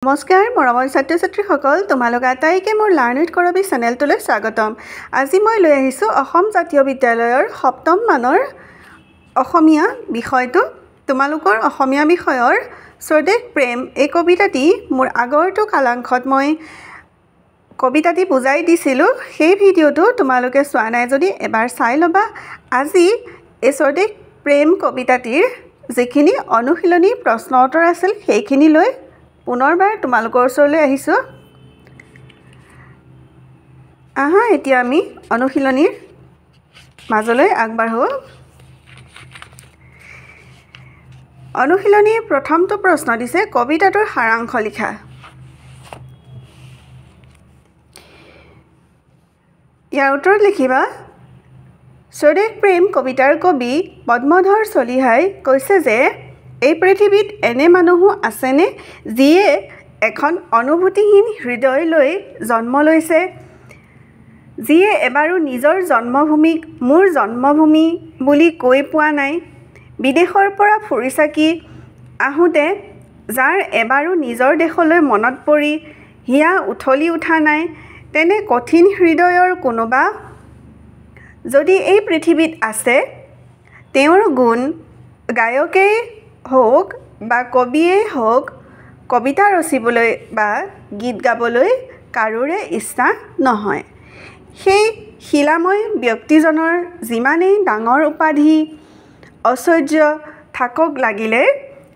নমস্কাৰ মৰমৰ ছাত্ৰ ছাত্ৰীসকল তোমালোক আটাইকে মোৰ লাৰ্ণ উইথ কৰবী চেনেলটোলৈ স্বাগতম। আজি মই লৈ আহিছোঁ অসম জাতীয় বিদ্যালয়ৰ সপ্তম মানৰ অসমীয়া বিষয়টো। তোমালোকৰ অসমীয়া বিষয়ৰ স্বদেশ প্ৰেম এই কবিতাটি মোৰ আগৰটো কালাংশত মই কবিতাটি বুজাই দিছিলোঁ। সেই ভিডিঅ'টো তোমালোকে চোৱা নাই যদি এবাৰ চাই ল'বা। আজি এই স্বদেশ প্ৰেম কবিতাটিৰ যিখিনি অনুশীলনী প্ৰশ্ন উত্তৰ আছিল সেইখিনি লৈ পুনৰবাৰ তোমালোকৰ ওচৰলৈ আহিছোঁ। আহা এতিয়া আমি অনুশীলনীৰ মাজলৈ আগবাঢ়ো। অনুশীলনীৰ প্ৰথমটো প্ৰশ্ন দিছে কবিতাটোৰ সাৰাংশ লিখা। ইয়াৰ উত্তৰত লিখিবা স্বদেশ প্ৰেম কবিতাৰ কবি পদ্মধৰ চলিহাই কৈছে যে এই পৃথিৱীত এনে মানুহো আছেনে যিয়ে এখন অনুভূতিহীন হৃদয় লৈ জন্ম লৈছে, যিয়ে এবাৰো নিজৰ জন্মভূমিক মোৰ জন্মভূমি বুলি কৈ পোৱা নাই, বিদেশৰ পৰা ফুৰি চাকি আহোঁতে যাৰ এবাৰো নিজৰ দেশলৈ মনত পৰি হিয়া উঠলি উঠা নাই, তেনে কঠিন হৃদয়ৰ কোনোবা যদি এই পৃথিৱীত আছে, তেওঁৰ গুণ গায়কেই হওক বা কবিয়েই হওক কবিতা ৰচিবলৈ বা গীত গাবলৈ কাৰোৰে ইচ্ছা নহয়। সেই শিলাময় ব্যক্তিজনৰ যিমানেই ডাঙৰ উপাধি ঐশ্বৰ্য থাকক লাগিলে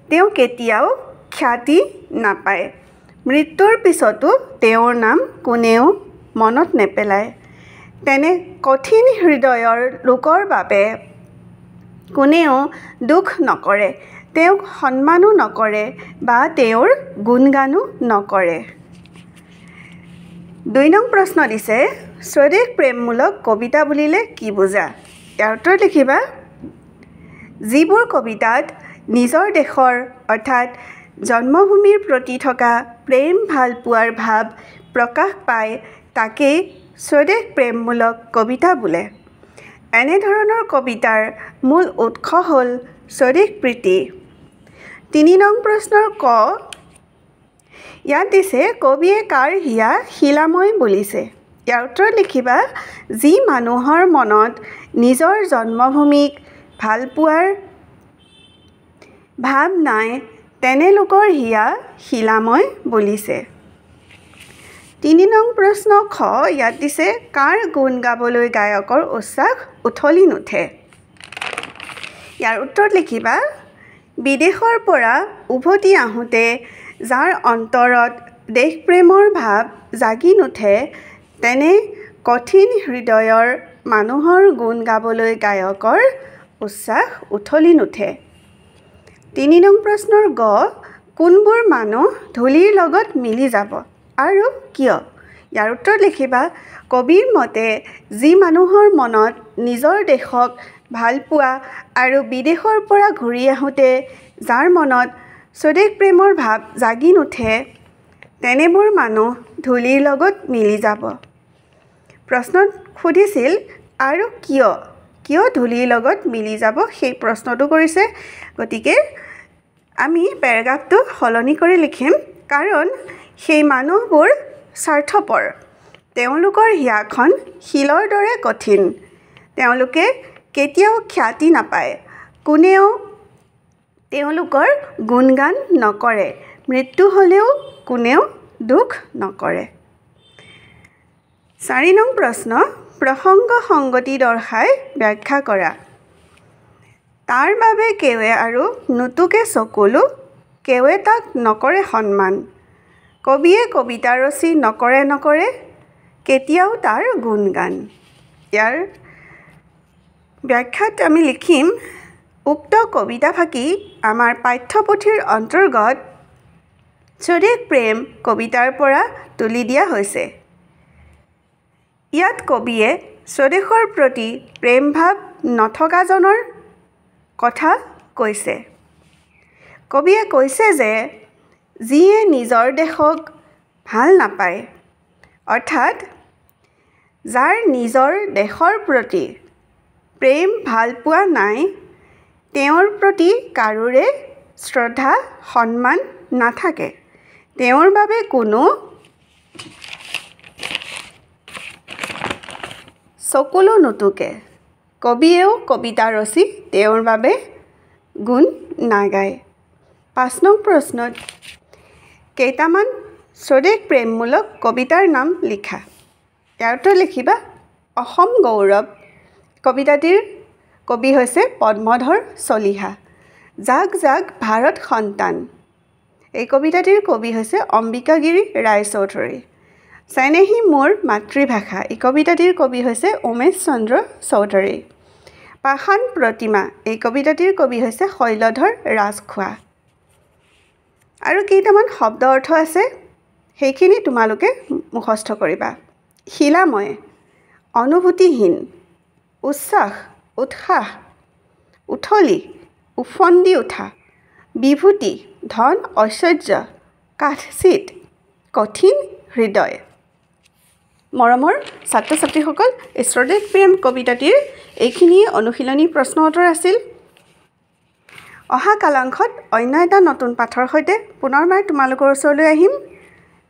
তেওঁ কেতিয়াও খ্যাতি নাপায়। মৃত্যুৰ পিছতো তেওঁৰ নাম কোনেও মনত নেপেলায়। তেনে কঠিন হৃদয়ৰ লোকৰ বাবে কোনেও দুখ নকৰে, তেওঁক সন্মানো নকৰে বা তেওঁৰ গুণগানো নকৰে। ২ নং প্ৰশ্ন দিছে স্বদেশ প্ৰেমমূলক কবিতা বুলিলে কি বুজা? ইয়াৰ উত্তৰ লিখিবা যিবোৰ কবিতাত নিজৰ দেশৰ অৰ্থাৎ জন্মভূমিৰ প্ৰতি থকা প্ৰেম ভালপোৱাৰ ভাৱ প্ৰকাশ পায় তাকেই স্বদেশ প্ৰেমমূলক কবিতা বোলে। এনেধৰণৰ কবিতাৰ মূল উৎস হ'ল স্বদেশ প্ৰীতি। ৩ নং প্ৰশ্নৰ ক ইয়াত দিছে কবিয়ে কাৰ হিয়া শিলাময় বুলিছে। ইয়াৰ উত্তৰত লিখিবা যি মানুহৰ মনত নিজৰ জন্মভূমিক ভালপোৱাৰ ভাৱ নাই তেনে লোকৰ হিয়া শিলাময় বুলিছে। ৩ নং প্ৰশ্ন খ ইয়াত দিছে কাৰ গুণ গাবলৈ গায়কৰ উচ্ছ্বাস উঠলি নুঠে। ইয়াৰ উত্তৰত লিখিবা বিদেশৰ পৰা উভতি আহোঁতে যাৰ অন্তৰত দেশপ্ৰেমৰ ভাৱ জাগি নুঠে তেনে কঠিন হৃদয়ৰ মানুহৰ গুণ গাবলৈ গায়কৰ উচ্ছ্বাস উঠলি নুঠে। ৩ নং প্ৰশ্নৰ গ কোনবোৰ মানুহ ধূলিৰ লগত মিলি যাব আৰু কিয়? ইয়াৰ উত্তৰত লিখিবা কবিৰ মতে যি মানুহৰ মনত নিজৰ দেশক ভালপোৱা আৰু বিদেশৰ পৰা ঘূৰি আহোঁতে যাৰ মনত স্বদেশ প্ৰেমৰ ভাৱ জাগি নুঠে তেনেবোৰ মানুহ ধূলিৰ লগত মিলি যাব। প্ৰশ্নত সুধিছিল আৰু কিয় ধূলিৰ লগত মিলি যাব সেই প্ৰশ্নটো কৰিছে। গতিকে আমি পেৰাগ্ৰাফটো সলনি কৰি লিখিম কাৰণ সেই মানুহবোৰ স্বাৰ্থপৰ, তেওঁলোকৰ হিয়াখন শিলৰ দৰে কঠিন, তেওঁলোকে কেতিয়াও খ্যাতি নাপায়, কোনেও তেওঁলোকৰ গুণগান নকৰে, মৃত্যু হ'লেও কোনেও দুখ নকৰে। ৪ নং প্ৰশ্ন প্ৰসংগ সংগতি দৰ্শাই ব্যাখ্যা কৰা। তাৰ বাবে কেৱে আৰু নুতুকে চকুলো, কেৱে তাক নকৰে সন্মান, কবিয়ে কবিতা ৰচি নকৰে কেতিয়াও তাৰ গুণগান। ইয়াৰ ব্যাখ্যাত আমি লিখিম উক্ত কবিতাফাকি আমাৰ পাঠ্যপুথিৰ অন্তৰ্গত স্বদেশ প্ৰেম কবিতাৰ পৰা তুলি দিয়া হৈছে। ইয়াত কবিয়ে স্বদেশৰ প্ৰতি প্ৰেম ভাৱ নথকাজনৰ কথা কৈছে। কবিয়ে কৈছে যে যিয়ে নিজৰ দেশক ভাল নাপায় অৰ্থাৎ যাৰ নিজৰ দেশৰ প্ৰতি প্ৰেম ভালপোৱা নাই তেওঁৰ প্ৰতি কাৰোৰে শ্ৰদ্ধা সন্মান নাথাকে, তেওঁৰ বাবে কোনো চকুলো নুটুকে কবিয়েও কবিতা ৰচি তেওঁৰ বাবে গুণ নাগায় 5 নং প্ৰশ্নত কেইটামান স্বদেশ প্ৰেমমূলক কবিতাৰ নাম লিখা ইয়াৰ উত্তৰ লিখিবা অসম গৌৰৱ কবিতাটিৰ কবি হৈছে পদ্মধৰ চলিহা জাগ জাগ ভাৰত সন্তান এই কবিতাটিৰ কবি হৈছে অম্বিকাগিৰি ৰায়চৌধুৰী চেনেহী মোৰ মাতৃভাষা এই কবিতাটিৰ কবি হৈছে উমেশ চন্দ্ৰ চৌধুৰী পাষাণ প্ৰতিমা এই কবিতাটিৰ কবি হৈছে শৈলধৰ ৰাজখোৱা আৰু কেইটামান শব্দ অৰ্থ আছে সেইখিনি তোমালোকে মুখস্থ কৰিবা শিলাময় অনুভূতিহীন উচ্ছ্বাস উৎসাহ উঠলি উফন্দি উঠা বিভূতি ধন ঐশ্বৰ্য কাঠচিত কঠিন হৃদয় মৰমৰ ছাত্ৰ ছাত্ৰীসকল স্বদেশ প্ৰেম কবিতাটিৰ এইখিনিয়ে অনুশীলনী প্ৰশ্ন উত্তৰ আছিল অহা কালাংশত অন্য এটা নতুন পাঠৰ সৈতে পুনৰবাৰ তোমালোকৰ ওচৰলৈ আহিম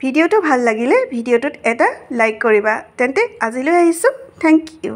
ভিডিঅ'টো ভাল লাগিলে ভিডিঅ'টোত এটা লাইক কৰিবা তেন্তে আজিলৈ আহিছোঁ থেংক ইউ